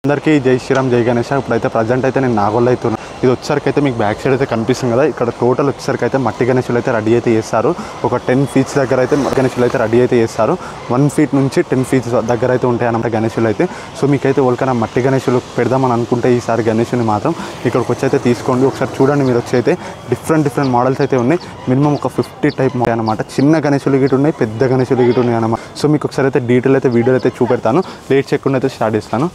అందరికీ జై శ్రీరామ్ జై గణేష్. ఇప్పుడైతే ప్రజెంట్ అయితే నేను నాగోల్ అయితే ఉన్నాను. ఇది వచ్చేసరికి అయితే మీకు బ్యాక్ సైడ్ అయితే కనిపిస్తుంది కదా, ఇక్కడ టోటల్ వచ్చేసరికి అయితే మట్టి గణేషులు అయితే రెడీ అయితే చేస్తారు. ఒక 10 feet దగ్గర అయితే గణేషులు అయితే రెడీ అయితే చేస్తారు. 1 feet నుంచి 10 feet దగ్గర అయితే ఉంటాయి అన్నమాట గణేషులు అయితే. సో మీకైతే ఎవరికైనా మట్టి గణేషులు పెడదామని అనుకుంటే ఈసారి గణేషుని మాత్రం ఇక్కడికి వచ్చి అయితే తీసుకోండి. ఒకసారి చూడండి, మీరు వచ్చి అయితే డిఫరెంట్ మోడల్స్ అయితే ఉన్నాయి. మినిమం ఒక 50 టైప్ అనమాట. చిన్న గణేషులు గిట్ ఉన్నాయి, పెద్ద గణేషులు గిట్ ఉన్నాయి అన్నమాట. సో మీకు ఒకసారి అయితే డీటెయిల్ అయితే వీడియోలు అయితే చూపెడతాను. లేట్ చేయకుండా అయితే స్టార్ట్ చేస్తాను.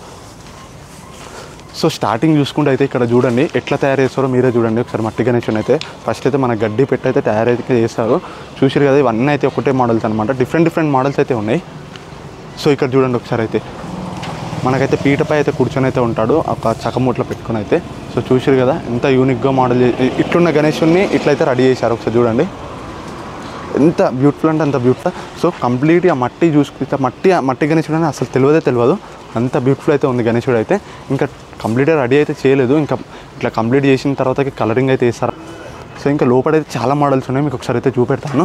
సో స్టార్టింగ్ చూసుకుంటే అయితే ఇక్కడ చూడండి ఎట్లా తయారు చేస్తారో మీరే చూడండి ఒకసారి. మట్టి గణేషుని అయితే ఫస్ట్ అయితే మన గడ్డి పెట్టి అయితే తయారైతే చేస్తారు. చూసారు కదా, ఇవన్నీ అయితే ఒకటే మోడల్స్ అనమాట. డిఫరెంట్ మోడల్స్ అయితే ఉన్నాయి. సో ఇక్కడ చూడండి ఒకసారి అయితే మనకైతే పీటపై అయితే కూర్చొని అయితే ఉంటాడు, ఒక చకమూట్లో పెట్టుకుని అయితే. సో చూసారు కదా ఎంత యూనిక్గా మోడల్ ఇట్లున్న గణేషుని ఇట్లయితే రెడీ చేశారు. ఒకసారి చూడండి ఎంత బ్యూటిఫుల్ అంటే అంత బ్యూటిఫుల్. సో కంప్లీట్గా మట్టి చూసుకుంటే మట్టి గణేశుడు అని అసలు తెలియదు. అంత బ్యూటిఫుల్ అయితే ఉంది గణేశుడు అయితే. ఇంకా కంప్లీట్గా రెడీ అయితే చేయలేదు, ఇంకా ఇట్లా కంప్లీట్ చేసిన తర్వాతకి కలరింగ్ అయితే వేస్తారు. సో ఇంకా లోపలైతే చాలా మోడల్స్ ఉన్నాయి, మీకు ఒకసారి అయితే చూపెడతాను.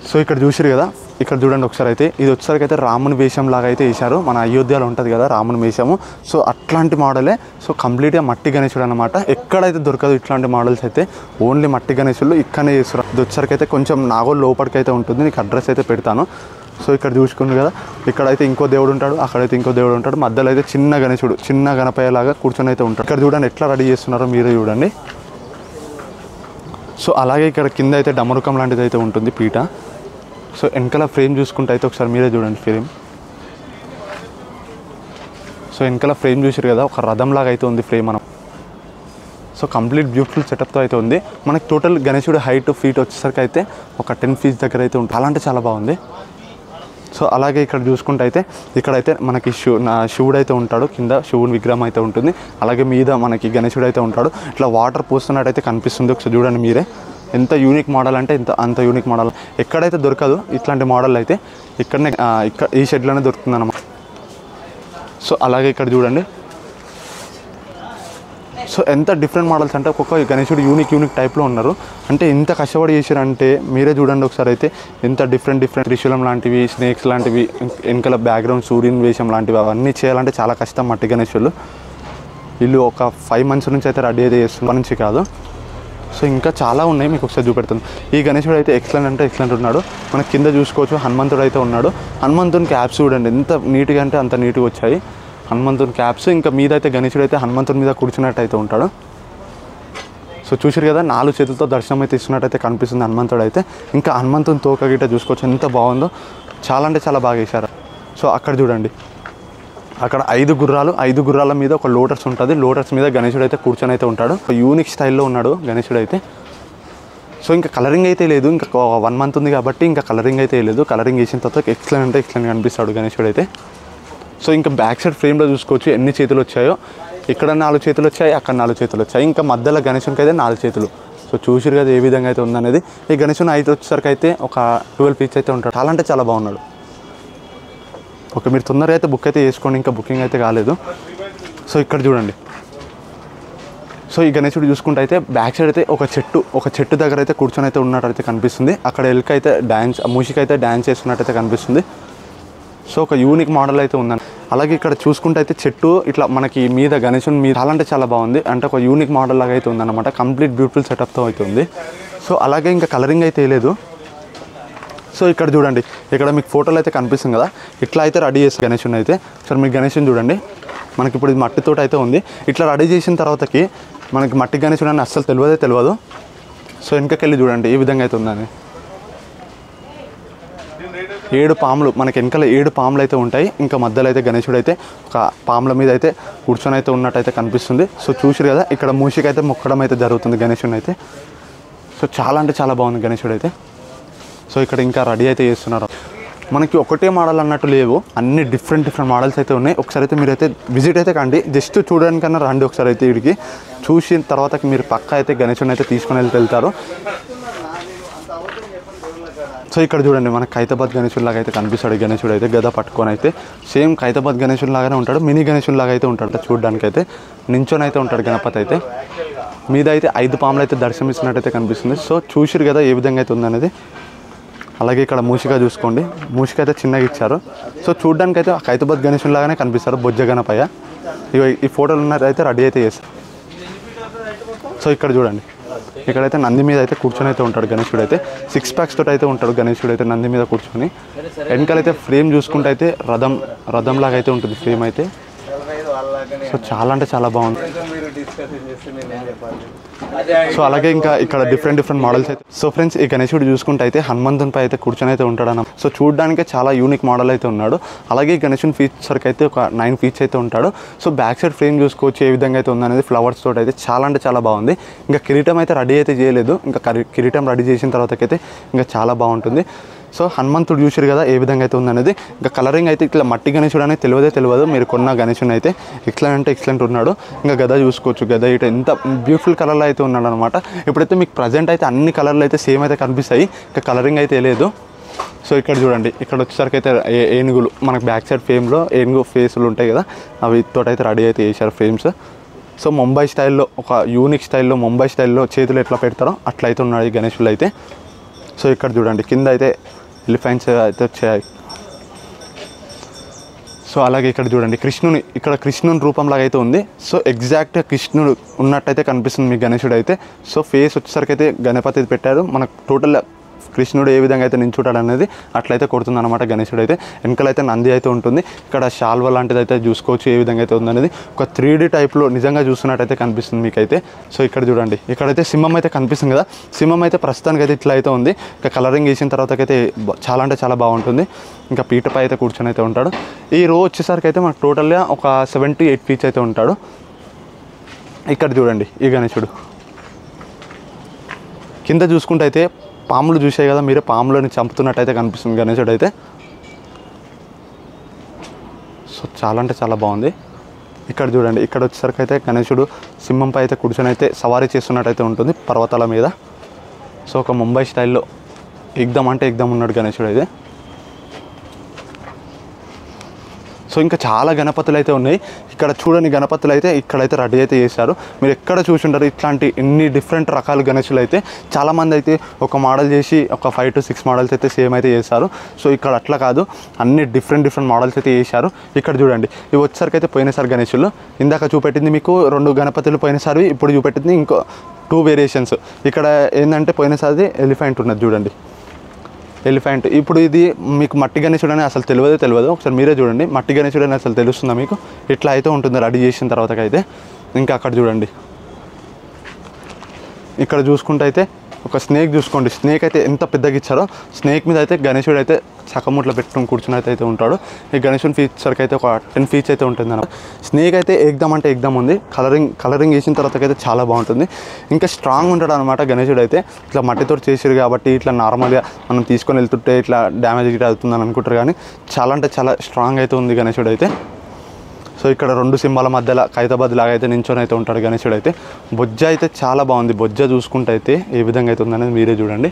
సో ఇక్కడ చూసారు కదా, ఇక్కడ చూడండి ఒకసారి అయితే. ఇది వచ్చేసరికి అయితే రాముని వేషం లాగా అయితే వేశారు. మన అయోధ్యలో ఉంటుంది కదా రాముని వేషము, సో అట్లాంటి మోడలే. సో కంప్లీట్గా మట్టి గణేశుడు అనమాట. ఎక్కడైతే దొరకదు ఇట్లాంటి మోడల్స్ అయితే, ఓన్లీ మట్టి గణేశులు ఇక్కడనే చేస్తారు. ఇది వచ్చేసరికి అయితే కొంచెం నాగోల్ లోపలికి అయితే ఉంటుంది, నీకు అడ్రస్ అయితే పెడతాను. సో ఇక్కడ చూసుకుంది కదా, ఇక్కడైతే ఇంకో దేవుడు ఉంటాడు, అక్కడైతే ఇంకో దేవుడు ఉంటాడు, మధ్యలో అయితే చిన్న గణేశుడు చిన్న గణపయ్యలాగా కూర్చొని అయితే ఉంటాడు. ఇక్కడ చూడండి ఎట్లా రెడీ చేస్తున్నారో మీరే చూడండి. సో అలాగే ఇక్కడ కింద అయితే డమరుకం లాంటిది అయితే ఉంటుంది పీట. సో వెనకాల ఫ్రేమ్ చూసుకుంటే అయితే ఒకసారి మీరే చూడండి ఫ్రేమ్. సో వెనకాల ఫ్రేమ్ చూసారు కదా, ఒక రథం లాగా అయితే ఉంది ఫ్రేమ్ మనం. సో కంప్లీట్ బ్యూటిఫుల్ సెటప్తో అయితే ఉంది. మనకి టోటల్ గణేశుడు హైట్ ఫీట్ వచ్చేసరికి అయితే ఒక 10 feet దగ్గర అయితే ఉంటుంది. అలాంటి చాలా బాగుంది. సో అలాగే ఇక్కడ చూసుకుంటే అయితే ఇక్కడైతే మనకి శివుడు అయితే ఉంటాడు, కింద శివుని విగ్రహం అయితే ఉంటుంది. అలాగే మీద మనకి గణేశుడు అయితే ఉంటాడు. ఇట్లా వాటర్ పోస్తున్నట్టయితే కనిపిస్తుంది. ఒకసారి చూడండి మీరే, ఎంత యూనిక్ మోడల్ అంటే అంత యూనిక్ మోడల్. ఎక్కడైతే దొరకదు ఇట్లాంటి మోడల్ అయితే ఇక్కడ ఈ షెడ్లోనే దొరుకుతుంది అన్నమాట. సో అలాగే ఇక్కడ చూడండి. సో ఎంత డిఫరెంట్ మోడల్స్ అంటే ఒక్కొక్క గణేశుడు యూనిక్ టైప్లో ఉన్నారు. అంటే ఎంత కష్టపడి చేశారంటే మీరే చూడండి ఒకసారి అయితే. ఎంత డిఫరెంట్ త్రిశూలం లాంటివి, స్నేక్స్ లాంటివి, వెనకాల బ్యాక్గ్రౌండ్ సూర్యుని వేషం లాంటివి అవన్నీ చేయాలంటే చాలా కష్టం మట్టి గణేశులు. వీళ్ళు ఒక 5 months నుంచి అయితే రెడీ అయితే చేస్తున్న నుంచి కాదు. సో ఇంకా చాలా ఉన్నాయి, మీకు ఒకసారి చూపెడుతుంది. ఈ గణేశుడు అయితే ఎక్సలెంట్ ఉన్నాడు. మనకి కింద చూసుకోవచ్చు హనుమంతుడు అయితే ఉన్నాడు. హనుమంతుని క్యాప్స్ చూడండి ఎంత నీట్గా అంటే అంత నీట్గా వచ్చాయి హనుమంతుని క్యాప్స్. ఇంకా మీద అయితే గణేశుడు అయితే హనుమంతుని మీద కూర్చున్నట్టు అయితే ఉంటాడు. సో చూసారు కదా, 4 చేతులతో దర్శనం అయితే ఇస్తున్నట్టయితే కనిపిస్తుంది హనుమంతుడు అయితే. ఇంకా హనుమంతుని తోక గిట్ట చూసుకోవచ్చు ఎంత బాగుందో, చాలా అంటే చాలా బాగా వేశారు. సో అక్కడ చూడండి, అక్కడ 5 గుర్రాల మీద ఒక లోటస్ ఉంటుంది. లోటస్ మీద గణేశుడు అయితే కూర్చొని అయితే ఉంటాడు. యూనిక్ స్టైల్లో ఉన్నాడు గణేశుడు అయితే. సో ఇంకా కలరింగ్ అయితే లేదు, ఇంకా 1 month ఉంది కాబట్టి ఇంకా కలరింగ్ అయితే లేదు. కలరింగ్ వేసిన తర్వాత ఎక్సలెంట్ కనిపిస్తాడు గణేశుడు అయితే. సో ఇంకా బ్యాక్ సైడ్ ఫ్రేమ్లో చూసుకోవచ్చు ఎన్ని చేతులు వచ్చాయో. ఇక్కడ 4 చేతులు వచ్చాయి, అక్కడ 4 చేతులు వచ్చాయి. ఇంకా మధ్యలో గణేశునికి అయితే 4 చేతులు. సో చూసిరు కదా ఏ విధంగా అయితే ఉందనేది. ఈ గణేశుని అయితే వచ్చేసరికి అయితే ఒక 12 feet అయితే ఉంటాడు. చాలా అంటే చాలా బాగున్నాడు. ఓకే, మీరు తొందరగా అయితే బుక్ అయితే చేసుకోండి, ఇంకా బుకింగ్ అయితే కాలేదు. సో ఇక్కడ చూడండి. సో ఈ గణేశుడు చూసుకుంటే అయితే బ్యాక్ సైడ్ అయితే ఒక చెట్టు దగ్గర అయితే కూర్చొని అయితే ఉన్నట్టయితే కనిపిస్తుంది. అక్కడ ఎలుక అయితే మూషిక అయితే డ్యాన్స్ చేస్తున్నట్టయితే కనిపిస్తుంది. సో ఒక యూనిక్ మోడల్ అయితే ఉందండి. అలాగే ఇక్కడ చూసుకుంటే అయితే చెట్టు ఇట్లా మనకి మీద గణేశుని మీద చాలా అంటే చాలా బాగుంది. అంటే ఒక యూనిక్ మోడల్ లాగా అయితే ఉందన్నమాట. కంప్లీట్ బ్యూటిఫుల్ సెటప్తో అయితే ఉంది. సో అలాగే ఇంకా కలరింగ్ అయితే లేదు. సో ఇక్కడ చూడండి, ఇక్కడ మీకు ఫోటోలు అయితే కనిపిస్తుంది కదా, ఇట్లా అయితే రెడీ చేస్తారు గణేశుని అయితే. సరే మీకు గణేశుని చూడండి, మనకి ఇప్పుడు ఇది మట్టితోటి అయితే ఉంది. ఇట్లా రెడీ చేసిన తర్వాతకి మనకి మట్టి గణేశుడు అని అస్సలు తెలియదు. సో వెనకకెళ్ళి చూడండి ఏ విధంగా అయితే ఉందని. 7 పాములు మనకి వెనకాల 7 పాములు అయితే ఉంటాయి. ఇంకా మధ్యలో అయితే గణేశుడు అయితే ఒక పాముల మీద అయితే కూర్చొని అయితే ఉన్నట్టయితే కనిపిస్తుంది. సో చూసిరు కదా, ఇక్కడ మూషిక అయితే మొక్కడం అయితే జరుగుతుంది గణేశుని అయితే. సో చాలా అంటే చాలా బాగుంది గణేశుడు అయితే. సో ఇక్కడ ఇంకా రెడీ అయితే చేస్తున్నారు. మనకి ఒకటే మోడల్ అన్నట్టు లేవు, అన్ని డిఫరెంట్ మోడల్స్ అయితే ఉన్నాయి. ఒకసారి అయితే మీరైతే విజిట్ అయితే కండి, జస్ట్ చూడడానికన్నా రండి ఒకసారి అయితే. వీడికి చూసిన తర్వాత మీరు పక్క అయితే గణేశుని అయితే తీసుకొని వెళ్తారు. సో ఇక్కడ చూడండి, మనకి ఖైతాబాద్ గణేశుడు లాగా అయితే కనిపిస్తాడు గణేశుడు అయితే. గద పట్టుకొని అయితే సేమ్ ఖైతాబాద్ గణేశుడు లాగానే ఉంటాడు, మినీ గణేశుడు లాగా అయితే ఉంటాడు. చూడడానికి అయితే నించొని అయితే ఉంటాడు గణపతి అయితే. మీద అయితే 5 పాములు అయితే దర్శనమిస్తున్నట్టయితే కనిపిస్తుంది. సో చూసిరు కదా ఏ విధంగా అయితే ఉందనేది. అలాగే ఇక్కడ మూషిక చూసుకోండి, మూషిక అయితే చిన్నగా ఇచ్చారు. సో చూడడానికి అయితే ఖైరతాబాద్ గణేశుని లాగానే కనిపిస్తారు బొజ్జ గణపయ్య. ఈ ఫోటోలు ఉన్నదైతే రెడీ అయితే చేస్తారు. సో ఇక్కడ చూడండి, ఇక్కడైతే నంది మీద అయితే కూర్చొని అయితే ఉంటాడు గణేశుడు అయితే. 6 ప్యాక్స్ తోటి అయితే ఉంటాడు గణేశుడు అయితే నంది మీద కూర్చొని. వెనకాలైతే ఫ్రేమ్ చూసుకుంటే అయితే రథం లాగా అయితే ఉంటుంది ఫ్రేమ్ అయితే. సో చాలా అంటే చాలా బాగుంది. సో అలాగే ఇంకా ఇక్కడ డిఫరెంట్ మోడల్స్ అయితే. సో ఫ్రెండ్స్, ఈ గణేశుడు చూసుకుంటే అయితే హనుమంతునిపై అయితే కూర్చొని అయితే ఉంటాడు. సో చూడడానికి చాలా యూనిక్ మోడల్ అయితే ఉన్నాడు. అలాగే ఈ గణేశుని ఫీచర్కి అయితే ఒక 9 ఫీట్స్ అయితే ఉంటాడు. సో బ్యాక్ సైడ్ ఫ్రేమ్ చూసుకోవచ్చు ఏ విధంగా అయితే ఉందనేది. ఫ్లవర్స్ తోటి అయితే చాలా అంటే చాలా బాగుంది. ఇంకా కిరీటం అయితే రెడీ అయితే చేయలేదు. ఇంకా కిరీటం రెడీ చేసిన తర్వాతకైతే ఇంకా చాలా బాగుంటుంది. సో హనుమంతుడు చూసారు కదా ఏ విధంగా అయితే ఉందనేది. ఇంకా కలరింగ్ అయితే ఇట్లా మట్టి గణేశుడు అనేది తెలియదు. మీరు కొన్న గణేశుని అయితే ఎక్సలెంట్ ఉన్నాడు. ఇంకా గద చూసుకోవచ్చు, గద ఇటు ఎంత బ్యూటిఫుల్ కలర్లో అయితే ఉన్నాడు అనమాట. ఇప్పుడైతే మీకు ప్రజెంట్ అయితే అన్ని కలర్లు అయితే సేమ్ అయితే కనిపిస్తాయి. ఇంకా కలరింగ్ అయితే లేదు. సో ఇక్కడ చూడండి, ఇక్కడ వచ్చేసరికి అయితే ఏనుగులు మనకు బ్యాక్ సైడ్ ఫ్రేమ్లో ఏనుగు ఫేసులు ఉంటాయి కదా, అవి తోటైతే రెడీ అయితే చేశారు ఫ్రేమ్స్. సో ముంబై స్టైల్లో, ఒక యూనిక్ స్టైల్లో, ముంబై స్టైల్లో చేతులు ఎట్లా పెడతారో అట్లా అయితే ఉన్నాడు ఈ గణేశులు అయితే. సో ఇక్కడ చూడండి, కింద అయితే ఎలిఫెంట్స్ అయితే వచ్చాయి. సో అలాగే ఇక్కడ చూడండి, కృష్ణుని రూపంలాగా అయితే ఉంది. సో ఎగ్జాక్ట్ కృష్ణుడు ఉన్నట్టయితే కనిపిస్తుంది మీ గణేశుడు అయితే. సో ఫేస్ వచ్చేసరికి అయితే గణపతి పెట్టారు. మనకు టోటల్ కృష్ణుడు ఏ విధంగా అయితే నించుంటాడు అనేది అట్లయితే కొడుతుంది అనమాట గణేశుడు అయితే. వెనకాలైతే నంది అయితే ఉంటుంది. ఇక్కడ శాల్వ లాంటిది అయితే చూసుకోవచ్చు ఏ విధంగా అయితే ఉందనేది. ఒక 3D టైప్లో నిజంగా చూస్తున్నట్టయితే కనిపిస్తుంది మీకైతే. సో ఇక్కడ చూడండి, ఇక్కడైతే సింహం అయితే కనిపిస్తుంది కదా, సింహం అయితే ప్రస్తుతానికి అయితే ఇట్లా అయితే ఉంది. ఇంకా కలరింగ్ వేసిన తర్వాతకైతే చాలా అంటే చాలా బాగుంటుంది. ఇంకా పీటపై అయితే కూర్చొని అయితే ఉంటాడు. ఈ రో వచ్చేసరికి అయితే మనకు టోటల్గా ఒక 7 to 8 ఫీట్స్ అయితే ఉంటాడు. ఇక్కడ చూడండి, ఈ గణేశుడు కింద చూసుకుంటే అయితే పాములు చూసాయి కదా మీరే, పాములని చంపుతున్నట్టయితే కనిపిస్తుంది గణేశుడు అయితే. సో చాలా అంటే చాలా బాగుంది. ఇక్కడ చూడండి, ఇక్కడ వచ్చేసరికి అయితే గణేశుడు సింహంపై అయితే కూర్చొని అయితే సవారీ చేస్తున్నట్టయితే ఉంటుంది పర్వతాల మీద. సో ఒక ముంబై స్టైల్లో ఎగ్దమ్ ఉన్నాడు గణేశుడు అయితే. సో ఇంకా చాలా గణపతులు అయితే ఉన్నాయి. ఇక్కడ చూడని గణపతులు అయితే ఇక్కడైతే రెడీ అయితే చేశారు. మీరు ఎక్కడ చూసుంటారు ఇట్లాంటి ఎన్ని డిఫరెంట్ రకాల గణేశులు అయితే. చాలామంది అయితే ఒక మోడల్ చేసి ఒక 5 to 6 మోడల్స్ అయితే సేమ్ అయితే చేస్తారు. సో ఇక్కడ అట్లా కాదు, అన్ని డిఫరెంట్ మోడల్స్ అయితే చేశారు. ఇక్కడ చూడండి, ఇవి వచ్చేసరికి అయితే పోయినసారి గణేశులు. ఇందాక చూపెట్టింది మీకు 2 గణపతులు పోయినసారి, ఇప్పుడు చూపెట్టింది ఇంకో 2 వేరియేషన్స్. ఇక్కడ ఏంటంటే పోయినసారి ఎలిఫెంట్ ఉన్నది చూడండి, ఎలిఫెంట్. ఇప్పుడు ఇది మీకు మట్టి గణేశుడు అని అసలు తెలియదు. ఒకసారి మీరే చూడండి, మట్టి గణేశుడు అని అసలు తెలుస్తుందా మీకు? ఇట్లా అయితే ఉంటుంది రెడీ చేసిన తర్వాతకైతే. ఇంకా అక్కడ చూడండి, ఇక్కడ చూసుకుంటే అయితే ఒక స్నేక్ చూసుకోండి. స్నేక్ అయితే ఎంత పెద్దగా ఇచ్చారో. స్నేక్ మీద అయితే గణేశుడు అయితే చకముట్లో పెట్టుకుని కూర్చుని అయితే ఉంటాడు. ఈ గణేశుని ఫీచర్కి అయితే ఒక 10 ఫీట్స్ అయితే ఉంటుంది అన్నమాట. స్నేక్ అయితే ఎగ్దమ్ ఉంది. కలరింగ్ వేసిన తర్వాతకైతే చాలా బాగుంటుంది. ఇంకా స్ట్రాంగ్ ఉంటాడు అనమాట గణేశుడు అయితే. ఇట్లా మట్టితో చేసారు కాబట్టి ఇట్లా నార్మల్గా మనం తీసుకొని వెళ్తుంటే ఇట్లా డ్యామేజ్ గిట్లా అవుతుందని అనుకుంటారు, కానీ చాలా అంటే చాలా స్ట్రాంగ్ అయితే ఉంది గణేశుడు అయితే. సో ఇక్కడ 2 సింహాల మధ్యలో ఖైరతాబాద్ లాగా అయితే నించొని అయితే ఉంటాడు గణేశుడు అయితే. బొజ్జ అయితే చాలా బాగుంది. బొజ్జ చూసుకుంటే అయితే ఏ విధంగా అయితే ఉందనేది మీరే చూడండి.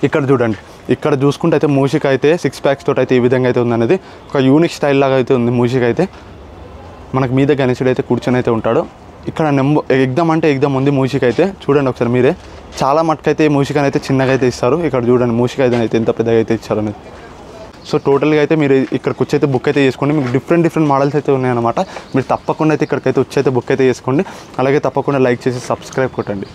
ఇక్కడ చూడండి, ఇక్కడ చూసుకుంటే అయితే మూషిక అయితే 6 ప్యాక్స్ తోటి అయితే ఈ విధంగా అయితే ఉందనేది. ఒక యూనిక్ స్టైల్ లాగా అయితే ఉంది మూషిక అయితే. మనకు మీద గణేశుడు అయితే కూర్చొని అయితే ఉంటాడు. ఇక్కడ ఎగ్దమ్ ఉంది మూషిక అయితే. చూడండి ఒకసారి మీరే. చాలా మటుకైతే మూషికని అయితే చిన్నగా అయితే ఇస్తారు. ఇక్కడ చూడండి మూషిక అయితే ఎంత పెద్దగా అయితే ఇచ్చారు అనేది. సో టోటల్గా అయితే మీరు ఇక్కడికి వచ్చి అయితే బుక్ అయితే చేసుకోండి. మీకు డిఫరెంట్ మోడల్స్ అయితే ఉన్నాయన్నమాట. మీరు తప్పకుండా అయితే ఇక్కడికైతే వచ్చి అయితే బుక్ అయితే చేసుకోండి. అలాగే తప్పకుండా లైక్ చేసి సబ్స్క్రైబ్ కొట్టండి.